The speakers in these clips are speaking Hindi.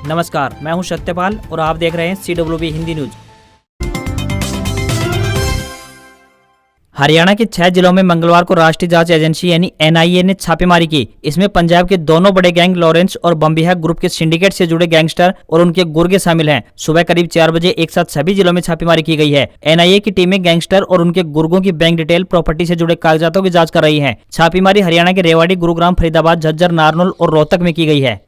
नमस्कार, मैं हूं सत्यपाल और आप देख रहे हैं CWB हिंदी न्यूज। हरियाणा के 6 जिलों में मंगलवार को राष्ट्रीय जांच एजेंसी यानी NIA ने छापेमारी की। इसमें पंजाब के दोनों बड़े गैंग लॉरेंस और बम्बिहा ग्रुप के सिंडिकेट से जुड़े गैंगस्टर और उनके गुर्गे शामिल हैं। सुबह करीब 4 बजे एक साथ सभी जिलों में छापेमारी की गई है। NIA की टीमें गैंगस्टर और उनके गुर्गों की बैंक डिटेल, प्रॉपर्टी से जुड़े कागजातों की जाँच कर रही है। छापेमारी हरियाणा के रेवाड़ी, गुरुग्राम, फरीदाबाद, झज्जर, नारनौल और रोहतक में की गई है।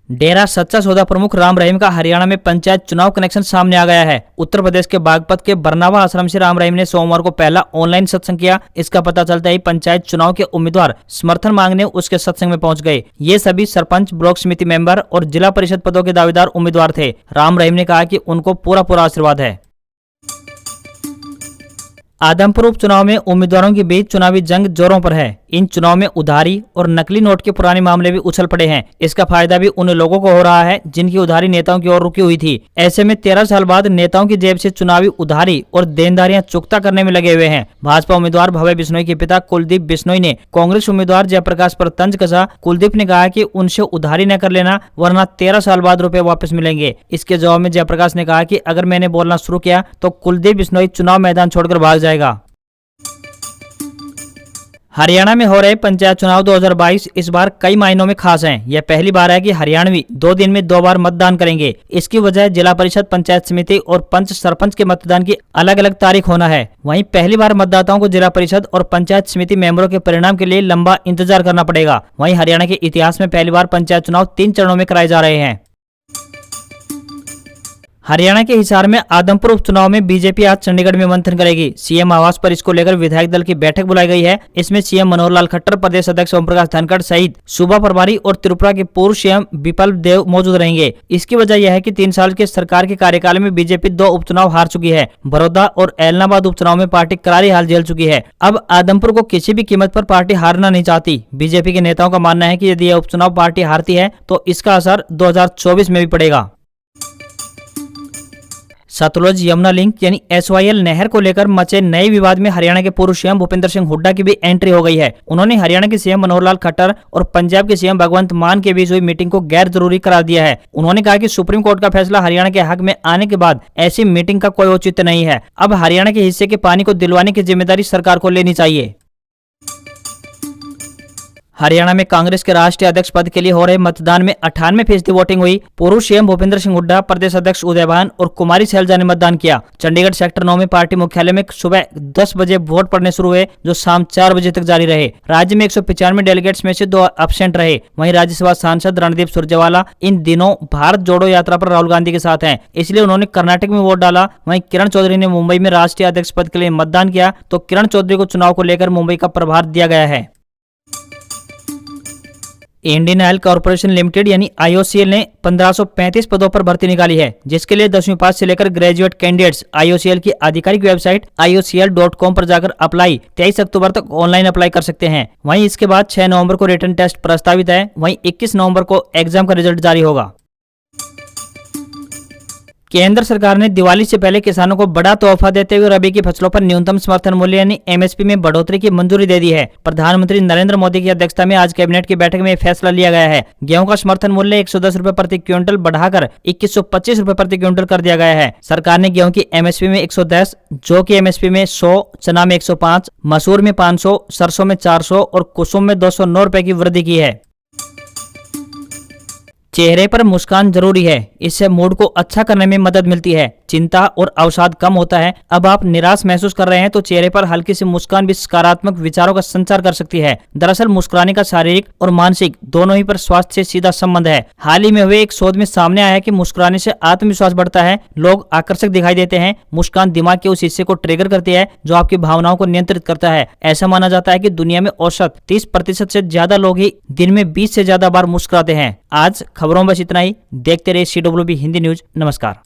डेरा सच्चा सौदा प्रमुख राम रहीम का हरियाणा में पंचायत चुनाव कनेक्शन सामने आ गया है। उत्तर प्रदेश के बागपत के बरनावा आश्रम से राम रहीम ने सोमवार को पहला ऑनलाइन सत्संग किया। इसका पता चलता ही पंचायत चुनाव के उम्मीदवार समर्थन मांगने उसके सत्संग में पहुंच गए। ये सभी सरपंच, ब्लॉक समिति मेंबर और जिला परिषद पदों के दावेदार उम्मीदवार थे। राम रहीम ने कहा कि उनको पूरा आशीर्वाद है। आदमपुर उपचुनाव में उम्मीदवारों के बीच चुनावी जंग जोरों पर है। इन चुनाव में उधारी और नकली नोट के पुराने मामले भी उछल पड़े हैं। इसका फायदा भी उन लोगों को हो रहा है जिनकी उधारी नेताओं की ओर रुकी हुई थी। ऐसे में 13 साल बाद नेताओं की जेब से चुनावी उधारी और देनदारियां चुकता करने में लगे हुए हैं। भाजपा उम्मीदवार भव्य बिश्नोई के पिता कुलदीप बिश्नोई ने कांग्रेस उम्मीदवार जयप्रकाश पर तंज कसा। कुलदीप ने कहा कि उनसे उधारी न कर लेना, वरना 13 साल बाद रुपए वापस मिलेंगे। इसके जवाब में जयप्रकाश ने कहा कि अगर मैंने बोलना शुरू किया तो कुलदीप बिश्नोई चुनाव मैदान छोड़कर भाग जाएगा। हरियाणा में हो रहे पंचायत चुनाव 2022 इस बार कई मायनों में खास हैं। यह पहली बार है कि हरियाणवी 2 दिन में 2 बार मतदान करेंगे। इसकी वजह जिला परिषद, पंचायत समिति और पंच सरपंच के मतदान की अलग अलग तारीख होना है। वहीं पहली बार मतदाताओं को जिला परिषद और पंचायत समिति मेंबरों के परिणाम के लिए लंबा इंतजार करना पड़ेगा। वहीं हरियाणा के इतिहास में पहली बार पंचायत चुनाव 3 चरणों में कराए जा रहे हैं। हरियाणा के हिसार में आदमपुर उपचुनाव में बीजेपी आज चंडीगढ़ में मंथन करेगी। सीएम आवास पर इसको लेकर विधायक दल की बैठक बुलाई गई है। इसमें सीएम मनोहर लाल खट्टर, प्रदेश अध्यक्ष ओम प्रकाश धनखड़ सहित सूबा प्रभारी और त्रिपुरा के पूर्व सीएम विप्लव देव मौजूद रहेंगे। इसकी वजह यह है कि 3 साल के सरकार के कार्यकाल में बीजेपी 2 उपचुनाव हार चुकी है। बड़ौदा और एलनाबाद उपचुनाव में पार्टी करारी हार झेल चुकी है। अब आदमपुर को किसी भी कीमत पर पार्टी हारना नहीं चाहती। बीजेपी के नेताओं का मानना है कि यदि यह उपचुनाव पार्टी हारती है तो इसका असर 2024 में भी पड़ेगा। सतलुज यमुना लिंक यानी SYL नहर को लेकर मचे नए विवाद में हरियाणा के पूर्व सीएम भूपेंद्र सिंह हुड्डा की भी एंट्री हो गई है। उन्होंने हरियाणा के सीएम मनोहर लाल खट्टर और पंजाब के सीएम भगवंत मान के बीच हुई मीटिंग को गैर जरूरी करार दिया है। उन्होंने कहा कि सुप्रीम कोर्ट का फैसला हरियाणा के हक में आने के बाद ऐसी मीटिंग का कोई औचित्य नहीं है। अब हरियाणा के हिस्से के पानी को दिलवाने की जिम्मेदारी सरकार को लेनी चाहिए। हरियाणा में कांग्रेस के राष्ट्रीय अध्यक्ष पद के लिए हो रहे मतदान में 98% वोटिंग हुई। पूर्व सीएम भूपेंद्र सिंह हुड्डा, प्रदेश अध्यक्ष उदयभान और कुमारी सैलजा ने मतदान किया। चंडीगढ़ सेक्टर 9 में पार्टी मुख्यालय में सुबह 10 बजे वोट पड़ने शुरू हुए, जो शाम 4 बजे तक जारी रहे। राज्य में 195 डेलीगेट्स में से 2 एब्सेंट रहे। वहीं राज्यसभा सांसद रणदीप सुरजेवाला इन दिनों भारत जोड़ो यात्रा पर राहुल गांधी के साथ हैं, इसलिए उन्होंने कर्नाटक में वोट डाला। वहीं किरण चौधरी ने मुंबई में राष्ट्रीय अध्यक्ष पद के लिए मतदान किया, तो किरण चौधरी को चुनाव को लेकर मुंबई का प्रभार दिया गया है। इंडियन ऑयल कॉर्पोरेशन लिमिटेड यानी IOCL ने 1535 पदों पर भर्ती निकाली है, जिसके लिए 10वीं पास से लेकर ग्रेजुएट कैंडिडेट्स IOCL की आधिकारिक वेबसाइट iocl.com पर जाकर अप्लाई 23 अक्टूबर तक ऑनलाइन अप्लाई कर सकते हैं। वहीं इसके बाद 6 नवंबर को रिटन टेस्ट प्रस्तावित है। वहीं 21 नवंबर को एग्जाम का रिजल्ट जारी होगा। केंद्र सरकार ने दिवाली से पहले किसानों को बड़ा तोहफा देते हुए रबी की फसलों पर न्यूनतम समर्थन मूल्य यानी MSP में बढ़ोतरी की मंजूरी दे दी है। प्रधानमंत्री नरेंद्र मोदी की अध्यक्षता में आज कैबिनेट की बैठक में फैसला लिया गया है। गेहूं का समर्थन मूल्य 110 रुपए प्रति क्विंटल बढ़ाकर 2125 रुपए प्रति क्विंटल कर दिया गया है। सरकार ने गेहूं की MSP में 110, जौ की MSP में 100, चना में 105, मसूर में 500, सरसों में 400 और कुसुम में 209 रुपए की वृद्धि की है। चेहरे पर मुस्कान जरूरी है, इससे मूड को अच्छा करने में मदद मिलती है। चिंता और अवसाद कम होता है। अब आप निराश महसूस कर रहे हैं तो चेहरे पर हल्की सी मुस्कान भी सकारात्मक विचारों का संचार कर सकती है। दरअसल मुस्कुराने का शारीरिक और मानसिक दोनों ही पर स्वास्थ्य से सीधा संबंध है। हाल ही में हुए एक शोध में सामने आया है कि मुस्कुराने से आत्मविश्वास बढ़ता है, लोग आकर्षक दिखाई देते हैं। मुस्कान दिमाग के उस हिस्से को ट्रिगर करती है जो आपकी भावनाओं को नियंत्रित करता है। ऐसा माना जाता है कि दुनिया में औसत 30% से ज्यादा लोग ही दिन में 20 से ज्यादा बार मुस्कुराते हैं। आज खबरों में बस इतना ही। देखते रहिए CWB हिंदी न्यूज। नमस्कार।